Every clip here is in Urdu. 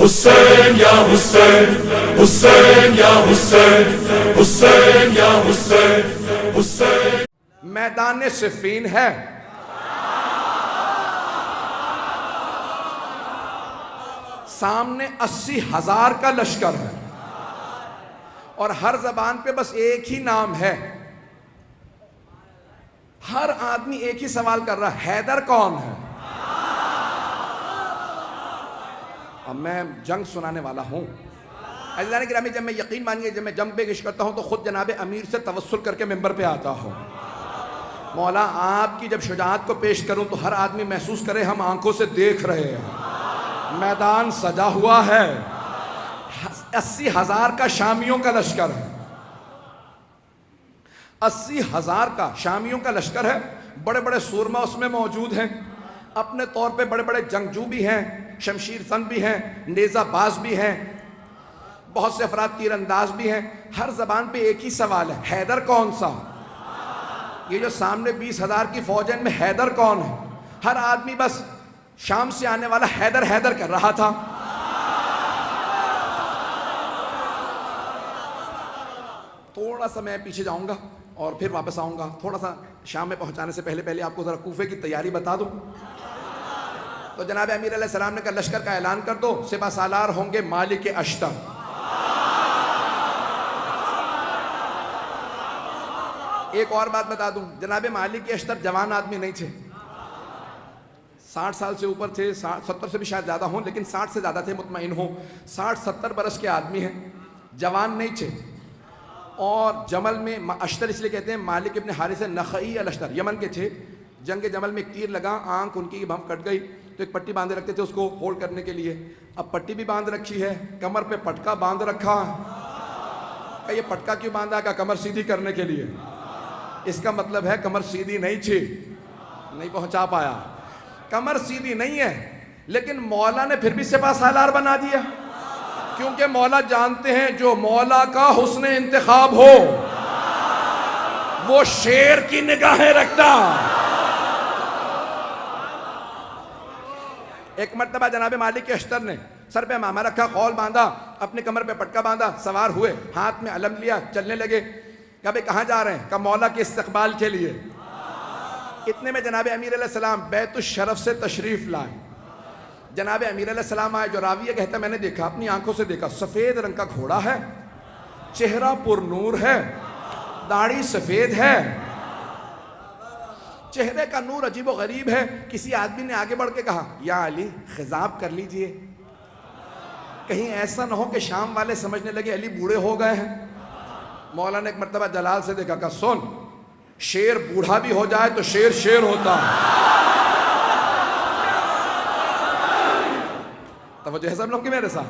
حسین یا حسین، حسین یا حسین، حسین یا حسین، حسین۔ میدان صفین ہے، سامنے 80,000 کا لشکر ہے، اور ہر زبان پہ بس ایک ہی نام ہے۔ ہر آدمی ایک ہی سوال کر رہا ہے، حیدر کون ہے؟ اب میں جنگ سنانے والا ہوں۔ عزیزان گرامی، جب میں یقین مانیے جب میں جنگ پیش کرتا ہوں تو خود جناب امیر سے توسل کر کے ممبر پہ آتا ہوں، مولا آپ کی جب شجاعت کو پیش کروں تو ہر آدمی محسوس کرے ہم آنکھوں سے دیکھ رہے ہیں، میدان سجا ہوا ہے، 80,000 کا شامیوں کا لشکر ہے، 80,000 کا شامیوں کا لشکر ہے۔ بڑے بڑے سورما اس میں موجود ہیں، اپنے طور پہ بڑے بڑے جنگجو بھی ہیں، شمشیر زن بھی ہیں، نیزہ باز بھی ہیں، بہت سے افراد تیر انداز بھی ہیں۔ ہر زبان پہ ایک ہی سوال ہے، حیدر کون سا؟ یہ جو سامنے 20,000 کی فوج ہے ان میں حیدر کون ہے؟ ہر آدمی بس شام سے آنے والا حیدر حیدر کر رہا تھا۔ تھوڑا سا میں پیچھے جاؤں گا اور پھر واپس آؤں گا، تھوڑا سا شام میں پہنچانے سے پہلے آپ کو ذرا کوفے کی تیاری بتا دوں۔ تو جناب امیر علیہ السلام نے کہا لشکر کا اعلان کر دو، سپہ سالار ہوں گے مالک اشتر۔ ایک اور بات بتا دوں، جناب مالک اشتر جوان آدمی نہیں تھے، 60 سال سے اوپر تھے، 70 سے بھی شاید زیادہ ہوں، لیکن 60 سے زیادہ تھے، مطمئن ہوں، 60-70 برس کے آدمی ہیں، جوان نہیں تھے۔ اور جمل میں اشتر اس لیے کہتے ہیں، مالک ابن حارث نخعی الاشتر یمن کے تھے۔ جنگ جمل میں ایک تیر لگا، آنکھ ان کی بم کٹ گئی، تو ایک پٹی باندھے رکھتے تھے اس کو ہولڈ کرنے کے لیے۔ اب پٹی بھی باندھ رکھی ہے، کمر پہ پٹکا باندھ رکھا ہے۔ کہ یہ پٹکا کیوں باندھا؟ کہ کمر سیدھی کرنے کے لیے۔ اس کا مطلب ہے کمر سیدھی نہیں تھی، نہیں پہنچا پایا، کمر سیدھی نہیں ہے، لیکن مولا نے پھر بھی سپہ سالار بنا دیا، کیونکہ مولا جانتے ہیں جو مولا کا حسن انتخاب ہو وہ شیر کی نگاہیں رکھتا۔ ایک مرتبہ جناب مالک اشتر نے سر پہ امامہ رکھا، خول باندھا، اپنے کمر پہ پٹکا باندھا، سوار ہوئے، ہاتھ میں علم لیا، چلنے لگے۔ کہا بھئی کہاں جا رہے ہیں؟ کہا مولا کے استقبال کے لیے۔ اتنے میں جناب امیر علیہ السلام بیت الشرف سے تشریف لائے۔ جناب امیر علیہ السلام آئے، جو راویہ کہتا ہے میں نے دیکھا، اپنی آنکھوں سے دیکھا، سفید رنگ کا گھوڑا ہے، چہرہ پر نور ہے، داڑھی سفید ہے، چہرے کا نور عجیب و غریب ہے۔ کسی آدمی نے آگے بڑھ کے کہا یا علی خضاب کر لیجئے، کہیں ایسا نہ ہو کہ شام والے سمجھنے لگے علی بوڑھے ہو گئے ہیں۔ مولا نے ایک مرتبہ جلال سے دیکھا، کہا سن، شیر بوڑھا بھی ہو جائے تو شیر شیر ہوتا ہے۔ توجہ ہے سب لوگ کی میرے ساتھ؟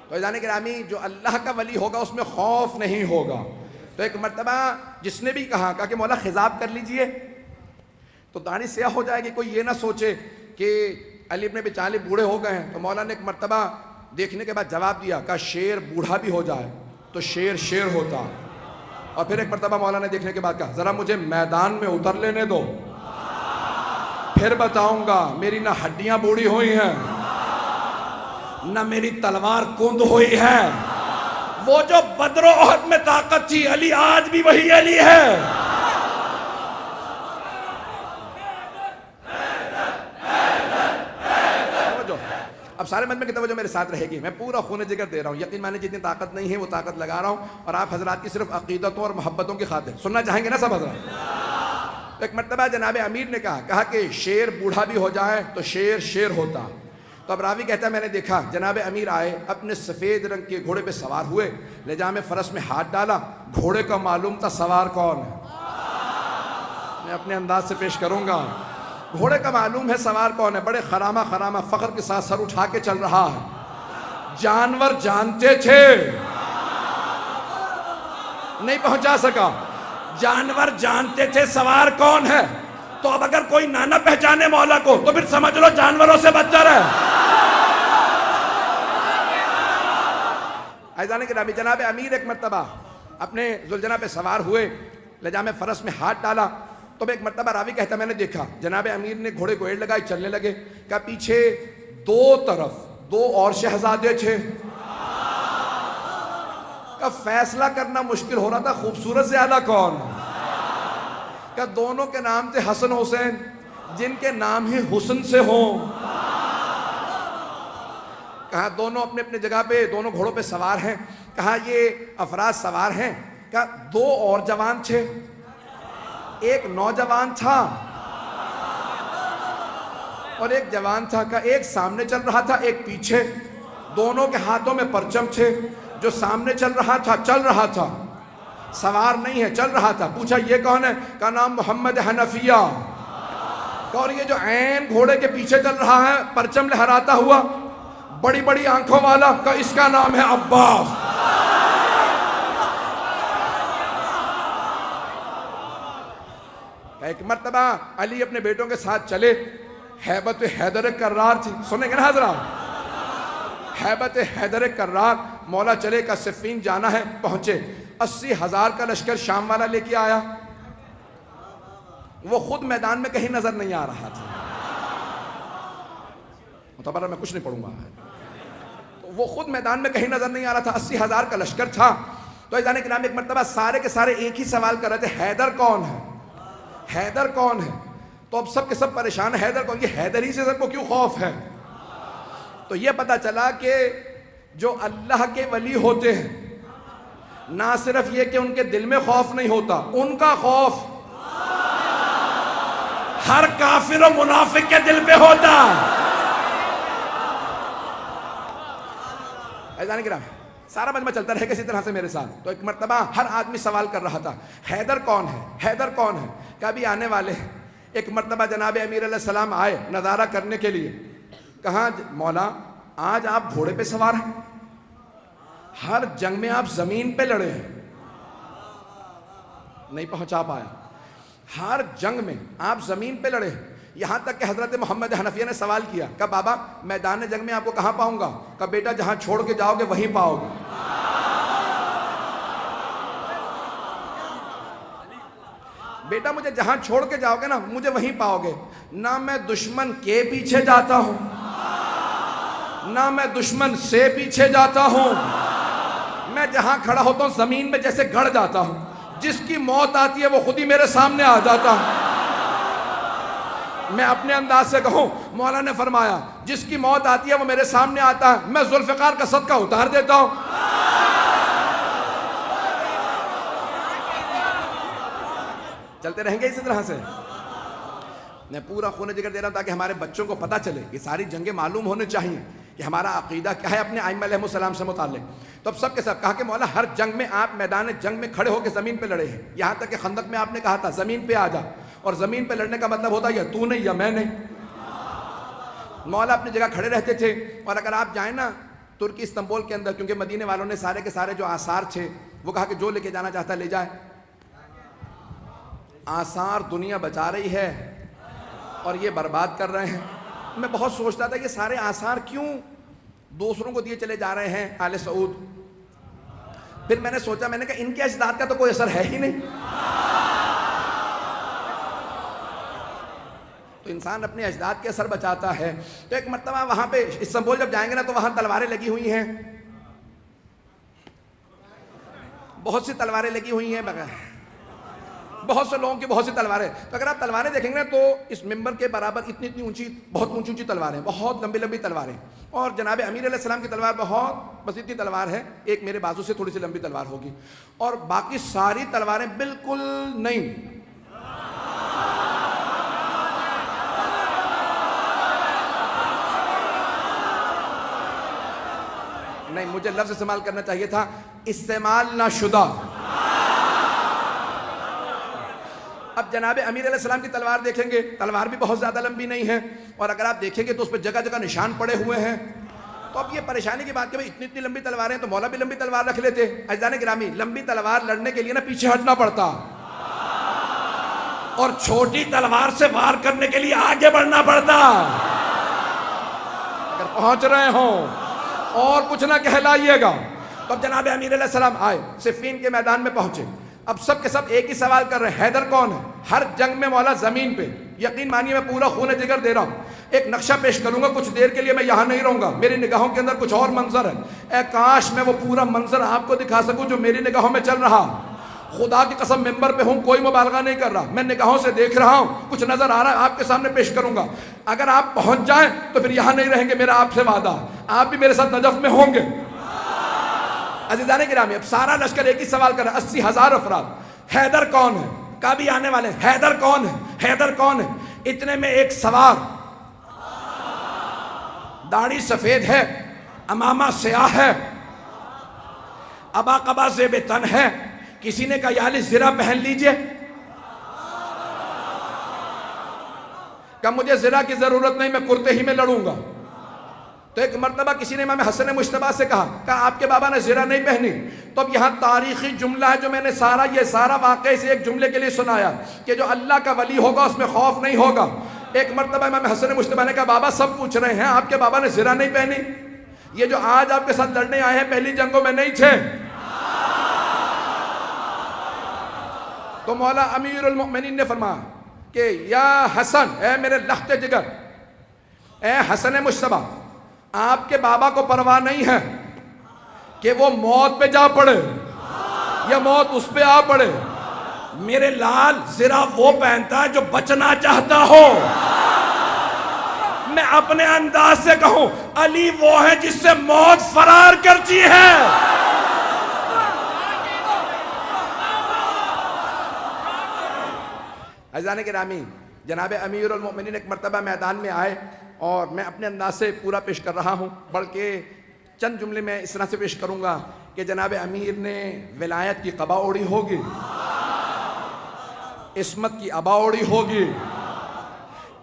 تو جانے گرامی، جو اللہ کا ولی ہوگا اس میں خوف نہیں ہوگا۔ تو ایک مرتبہ جس نے بھی کہا کہ مولا خضاب کر لیجئے، تو داڑھی سیاہ ہو جائے گی، کوئی یہ نہ سوچے کہ علی ابن ابی طالب بوڑھے ہو گئے ہیں۔ تو مولا نے ایک مرتبہ دیکھنے کے بعد جواب دیا، کہا شیر بوڑھا بھی ہو جائے تو شیر شیر ہوتا۔ اور پھر ایک مرتبہ مولا نے دیکھنے کے بعد کہا ذرا مجھے میدان میں اتر لینے دو، پھر بتاؤں گا میری نہ ہڈیاں بوڑھی ہوئی ہیں نہ میری تلوار کند ہوئی ہے۔ وہ جو بدر و احد میں طاقت تھی، علی آج بھی وہی علی ہے۔ اب سارے مجمع کی توجہ میرے ساتھ رہے گی، میں پورا خون جگر دے رہا ہوں، یقین مانے جتنی طاقت نہیں ہے وہ طاقت لگا رہا ہوں، اور آپ حضرات کی صرف عقیدتوں اور محبتوں کی خاطر سننا چاہیں گے نا سب حضرات؟ ایک مرتبہ جناب امیر نے کہا کہ شیر بوڑھا بھی ہو جائے تو شیر شیر ہوتا۔ تو اب راوی کہتا ہے میں نے دیکھا جناب امیر آئے، اپنے سفید رنگ کے گھوڑے پہ سوار ہوئے، لجام فرس میں ہاتھ ڈالا، گھوڑے کا معلوم تھا سوار کون ہے، میں اپنے انداز سے پیش کروں گا۔ گھوڑے کا معلوم ہے سوار کون ہے، بڑے خرامہ فخر کے ساتھ سر اٹھا کے چل رہا ہے۔ جانور جانتے تھے، نہیں پہنچا سکا، جانور جانتے تھے سوار کون ہے۔ تو اب اگر کوئی نہ پہچانے مولا کو تو پھر سمجھ لو جانوروں سے بدتر ہے۔ عزیزان گرامی، جناب امیر ایک مرتبہ اپنے ذوالجناح پہ سوار ہوئے، لجام فرس میں ہاتھ ڈالا، تو ایک مرتبہ راوی کہتا میں نے دیکھا جناب امیر نے گھوڑے کو ایڑ لگائی، چلنے لگے۔ کہا پیچھے دو اور شہزادے تھے. کا فیصلہ کرنا مشکل ہو رہا تھا خوبصورت زیادہ کون. کہ دونوں کے نام تھے حسن حسین، جن کے نام ہی حسن سے ہوں. کہا دونوں اپنے اپنے جگہ پہ دونوں گھوڑوں پہ سوار ہیں. کہا یہ افراد سوار ہیں. کہا دو اور جوان تھے، ایک نوجوان تھا اور ایک جوان تھا. کہا ایک سامنے چل رہا تھا ایک پیچھے، دونوں کے ہاتھوں میں پرچم تھے. جو سامنے چل رہا تھا سوار نہیں ہے، چل رہا تھا. پوچھا یہ کون ہے؟ کا نام محمد حنفیہ. اور یہ جو عین گھوڑے کے پیچھے چل رہا ہے پرچم لہراتا ہوا، بڑی بڑی آنکھوں والا، کا اس کا نام ہے عباس. ایک مرتبہ علی اپنے بیٹوں کے ساتھ چلے. ہیبت حیدر کرار تھی، سنیں گے نا حضرات؟ ہیبت حیدر کرار. مولا چلے کا صفین جانا ہے. پہنچے 80,000 کا لشکر شام والا لے کے آیا. وہ خود میدان میں کہیں نظر نہیں آ رہا تھا. متبرہ میں کچھ نہیں پڑھوں گا. وہ خود میدان میں کہیں نظر نہیں آ رہا تھا. 80,000 کا لشکر تھا. تو ایک نام ایک مرتبہ سارے کے سارے ایک ہی سوال کر رہے تھے، حیدر کون ہے؟ حیدر کون ہے؟ تو اب سب کے سب پریشان ہیں، حیدر کون؟ یہ حیدر ہی سے سب کو کیوں خوف ہے؟ تو یہ پتا چلا کہ جو اللہ کے ولی ہوتے ہیں، نہ صرف یہ کہ ان کے دل میں خوف نہیں ہوتا، ان کا خوف ہر کافر و منافق کے دل پہ ہوتا. عزیزان کرام سارا مجمع چلتا رہے کسی طرح سے میرے ساتھ. تو ایک مرتبہ ہر آدمی سوال کر رہا تھا، حیدر کون ہے؟ حیدر کون ہے؟ کبھی آنے والے. ایک مرتبہ جناب امیر علیہ السلام آئے نظارہ کرنے کے لیے. کہاں مولا آج آپ گھوڑے پہ سوار ہیں، ہر جنگ میں آپ زمین پہ لڑے ہیں. نہیں پہنچا پایا. ہر جنگ میں آپ زمین پہ لڑے ہیں. یہاں تک کہ حضرت محمد حنفیہ نے سوال کیا کہ بابا میدان جنگ میں آپ کو کہاں پاؤں گا؟ کہ بیٹا جہاں چھوڑ کے جاؤ گے وہیں پاؤ گے. بیٹا مجھے جہاں چھوڑ کے جاؤ گے نا مجھے وہیں پاؤ گے. نہ میں دشمن کے پیچھے جاتا ہوں، نہ میں دشمن سے پیچھے جاتا ہوں. میں جہاں کھڑا ہوتا ہوں زمین میں جیسے گڑ جاتا ہوں. جس کی موت آتی ہے وہ خود ہی میرے سامنے آ جاتا ہے. میں اپنے انداز سے کہوں، مولا نے فرمایا جس کی موت آتی ہے وہ میرے سامنے آتا ہے، میں ذوالفقار کا صدقہ اتار دیتا ہوں. چلتے رہیں گے اسی طرح سے. میں پورا خون جگر دے رہا ہوں تاکہ ہمارے بچوں کو پتہ چلے. یہ ساری جنگیں معلوم ہونے چاہیے کہ ہمارا عقیدہ کیا ہے اپنے ائمہ علیہ السلام سے متعلق. تو اب سب کے سب کہا کہ مولا ہر جنگ میں آپ میدان جنگ میں کھڑے ہو کے زمین پہ لڑے ہیں. یہاں تک کہ خندق میں آپ نے کہا تھا زمین پہ آ جا. اور زمین پہ لڑنے کا مطلب ہوتا ہے یا تو نہیں یا میں نہیں. مولا اپنی جگہ کھڑے رہتے تھے. اور اگر آپ جائیں نا ترکی استنبول کے اندر، کیونکہ مدینے والوں نے سارے کے سارے جو آثار تھے وہ کہا کہ جو لے کے جانا چاہتا ہے لے جائے. آثار دنیا بچا رہی ہے اور یہ برباد کر رہے ہیں. میں بہت سوچتا تھا یہ سارے آثار کیوں دوسروں کو دیے چلے جا رہے ہیں آل سعود. پھر میں نے سوچا، میں نے کہا ان کے اجداد کا تو کوئی اثر ہے ہی نہیں. تو انسان اپنے اجداد کے اثر بچاتا ہے. تو ایک مرتبہ وہاں پہ استنبول جب جائیں گے نا تو وہاں تلواریں لگی ہوئی ہیں، بہت سی تلواریں لگی ہوئی ہیں، بہت سے لوگوں کی بہت سی تلواریں. تو اگر آپ تلواریں دیکھیں گے تو اس ممبر کے برابر اتنی اونچی، بہت اونچی اونچی تلواریں، بہت لمبی لمبی تلواریں. اور جناب امیر علیہ السلام کی تلوار بہت بس اتنی تلوار ہے، ایک میرے بازو سے تھوڑی سی لمبی تلوار ہوگی. اور باقی ساری تلواریں بالکل نہیں. نہیں، مجھے لفظ استعمال کرنا چاہیے تھا استعمال نہ شدہ. اب جناب امیر علیہ السلام کی تلوار دیکھیں گے، تلوار بھی بہت زیادہ لمبی نہیں ہے. اور اگر آپ دیکھیں گے تو اس پہ جگہ جگہ نشان پڑے ہوئے ہیں. تو اب یہ پریشانی کی بات کہ اتنی اتنی لمبی تلواریں تو مولا بھی لمبی تلوار رکھ لیتے. عزیزان گرامی لمبی تلوار لڑنے کے لیے نا پیچھے ہٹنا پڑتا، اور چھوٹی تلوار سے وار کرنے کے لیے آگے بڑھنا پڑتا. اگر پہنچ رہے ہوں اور کچھ نہ کہلائیے گا. تو اب جناب امیر علیہ السلام آئے، صفین کے میدان میں پہنچے. اب سب کے سب ایک ہی سوال کر رہے ہیں، حیدر کون ہے؟ ہر جنگ میں مولا زمین پہ. یقین مانیے میں پورا خون جگر دے رہا ہوں. ایک نقشہ پیش کروں گا, کچھ دیر کے لیے میں یہاں نہیں رہوں گا, میری نگاہوں کے اندر کچھ اور منظر ہے. اے کاش میں وہ پورا منظر آپ کو دکھا سکوں جو میری نگاہوں میں چل رہا. خدا کی قسم ممبر پہ ہوں, کوئی مبالغہ نہیں کر رہا, میں نگاہوں سے دیکھ رہا ہوں, کچھ نظر آ رہا ہے, آپ کے سامنے پیش کروں گا. اگر آپ پہنچ جائیں تو پھر یہاں نہیں رہیں گے, میرا آپ سے وعدہ, آپ بھی میرے ساتھ نجف میں ہوں گے. عزیزان گرامی, اب سارا لشکر ایک ہی سوال کر رہا ہے, 80,000 افراد. حیدر کون ہے؟ کبھی آنے والے ہیں, حیدر کون ہے؟ حیدر کون ہے؟ اتنے میں ایک سوار, داڑھی سفید ہے, امامہ سیاہ ہے, ابا قبا زیب تن ہے. کسی نے کہا یا علی زرہ پہن لیجئے, کہ مجھے زرہ کی ضرورت نہیں, میں کرتے ہی میں لڑوں گا. تو ایک مرتبہ کسی نے امام حسن مجتبیٰ سے کہا آپ کے بابا نے زرہ نہیں پہنی. تو اب یہاں تاریخی جملہ ہے جو میں نے یہ سارا واقعہ سے ایک جملے کے لیے سنایا کہ جو اللہ کا ولی ہوگا اس میں خوف نہیں ہوگا. ایک مرتبہ امام حسن مجتبیٰ نے کہا بابا سب پوچھ رہے ہیں آپ کے بابا نے زرہ نہیں پہنی, یہ جو آج آپ کے ساتھ لڑنے آئے ہیں پہلی جنگوں میں نہیں تھے. تو مولا امیر المؤمنین نے فرمایا کہ یا حسن, اے میرے لخت جگر, اے حسن مجتبیٰ, آپ کے بابا کو پرواہ نہیں ہے کہ وہ موت پہ جا پڑے یا موت اس پہ آ پڑے. میرے لال زرہ وہ پہنتا ہے جو بچنا چاہتا ہو. میں اپنے انداز سے کہوں علی وہ ہے جس سے موت فرار کرتی ہے. عزیزان گرامی, جناب امیر المؤمنین ایک مرتبہ میدان میں آئے اور میں اپنے انداز سے پورا پیش کر رہا ہوں, بلکہ چند جملے میں اس طرح سے پیش کروں گا کہ جناب امیر نے ولایت کی قبا اوڑی ہوگی, عصمت کی عبا اوڑی ہوگی,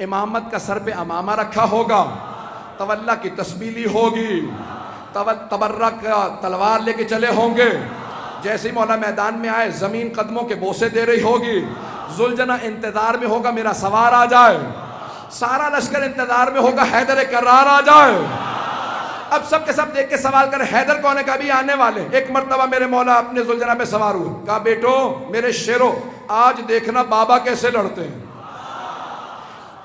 امامت کا سر پہ امامہ رکھا ہوگا, تولا کی تسبیح لی ہوگی, تبرک کا تلوار لے کے چلے ہوں گے. جیسے ہی مولا میدان میں آئے زمین قدموں کے بوسے دے رہی ہوگی. ذوالجناح انتظار میں ہوگا میرا سوار آ جائے, سارا لشکر انتظار میں ہوگا حیدر کرار آ جائے. اب سب کے سب دیکھ کے سوال کریں حیدر کون ہے, کبھی آنے والے. ایک مرتبہ میرے مولا اپنے ذوالجناح پہ سوار ہوئے, کہا بیٹو میرے شیرو آج دیکھنا بابا کیسے لڑتے ہیں.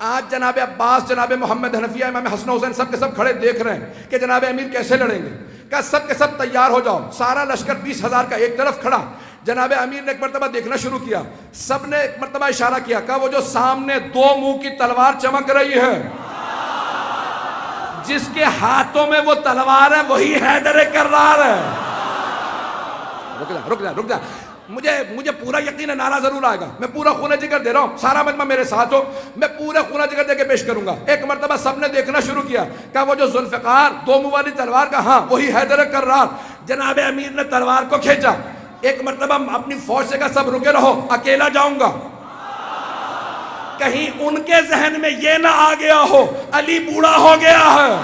آج جناب عباس, جناب محمد حنفیہ, امام حسن حسین سب کے سب کھڑے دیکھ رہے ہیں کہ جناب امیر کیسے لڑیں گے. کہا سب کے سب تیار ہو جاؤ. سارا لشکر 20,000 کا ایک طرف کھڑا. جناب امیر نے ایک مرتبہ دیکھنا شروع کیا, سب نے ایک مرتبہ اشارہ کیا, کہا وہ جو سامنے 2 منہ کی تلوار چمک رہی ہے, جس کے ہاتھوں میں وہ تلوار ہے وہی حیدر کرار ہے. رک جا, مجھے پورا یقین ہے نعرہ ضرور آئے گا. میں پورا خونِ جگر دے رہا ہوں, سارا مجمع میرے ساتھ ہو, میں پورا خونِ جگر دے کے پیش کروں گا. ایک مرتبہ سب نے دیکھنا شروع کیا, کہا وہ جو ذوالفقار 2 منہ والی تلوار کا, ہاں وہی حیدر کرار. جناب امیر نے تلوار کو کھینچا. ایک مرتبہ اپنی فوج سے کہا سب رکے رہو, اکیلا جاؤں گا. کہیں ان کے ذہن میں یہ نہ آ گیا ہو علی بوڑھا ہو گیا ہے.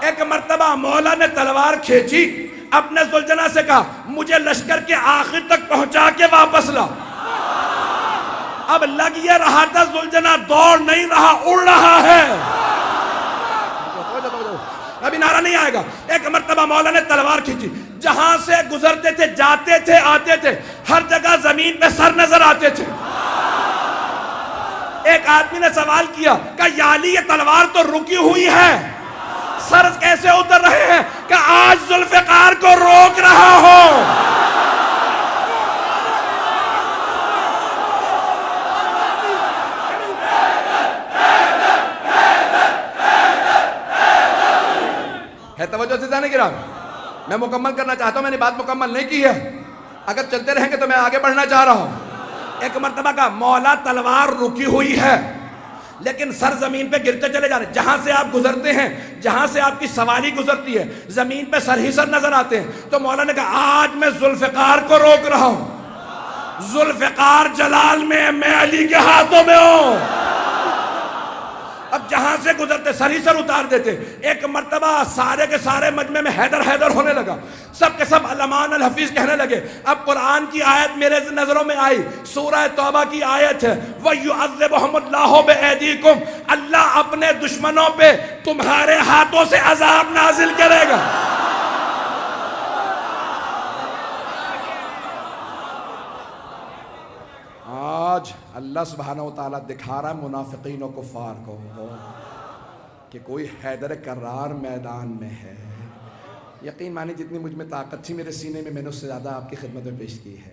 ایک مرتبہ مولا نے تلوار کھینچی, اپنے ذوالجناح سے کہا مجھے لشکر کے آخر تک پہنچا کے واپس لا. اب لگ یہ رہا تھا ذوالجناح دوڑ نہیں رہا, اڑ رہا ہے. ابھی نعرہ نہیں آئے گا. ایک مرتبہ مولا نے تلوار کھینچی, جہاں سے گزرتے تھے, جاتے تھے, آتے تھے, ہر جگہ زمین پہ سر نظر آتے تھے. ایک آدمی نے سوال کیا کہ یا علی یہ تلوار تو رکی ہوئی ہے, سر کیسے اتر رہے ہیں؟ کہ آج ذوالفقار کو روک رہا ہو. ہے توجہ سے جانے گرام, میں مکمل کرنا چاہتا ہوں, میں نے بات مکمل نہیں کی ہے, اگر چلتے رہیں گے تو میں آگے بڑھنا چاہ رہا ہوں. ایک مرتبہ کا مولا تلوار رکی ہوئی ہے لیکن سر زمین پہ گرتے چلے جا رہے, جہاں سے آپ گزرتے ہیں, جہاں سے آپ کی سواری گزرتی ہے, زمین پہ سر ہی سر نظر آتے ہیں. تو مولا نے کہا آج میں ذوالفقار کو روک رہا ہوں. ذوالفقار جلال میں علی کے ہاتھوں میں ہوں. اب جہاں سے گزرتے سر ہی سر اتار دیتے. ایک مرتبہ سارے کے سارے مجمع میں حیدر حیدر ہونے لگا, سب کے سب علمان الحفیظ کہنے لگے. اب قرآن کی آیت میرے نظروں میں آئی, سورہ توبہ کی آیت ہے, وَيُعَذِّبُهُمُ اللَّهُ بِأَيْدِيكُمْ, اللہ اپنے دشمنوں پہ تمہارے ہاتھوں سے عذاب نازل کرے گا. آج اللہ سبحانہ و تعالیٰ دکھا رہا منافقین و کفار کو کہ کوئی حیدر کرار میدان میں ہے. یقین مانی جتنی مجھ میں طاقت تھی میرے سینے میں، میں نے اس سے زیادہ آپ کی خدمت میں پیش کی ہے.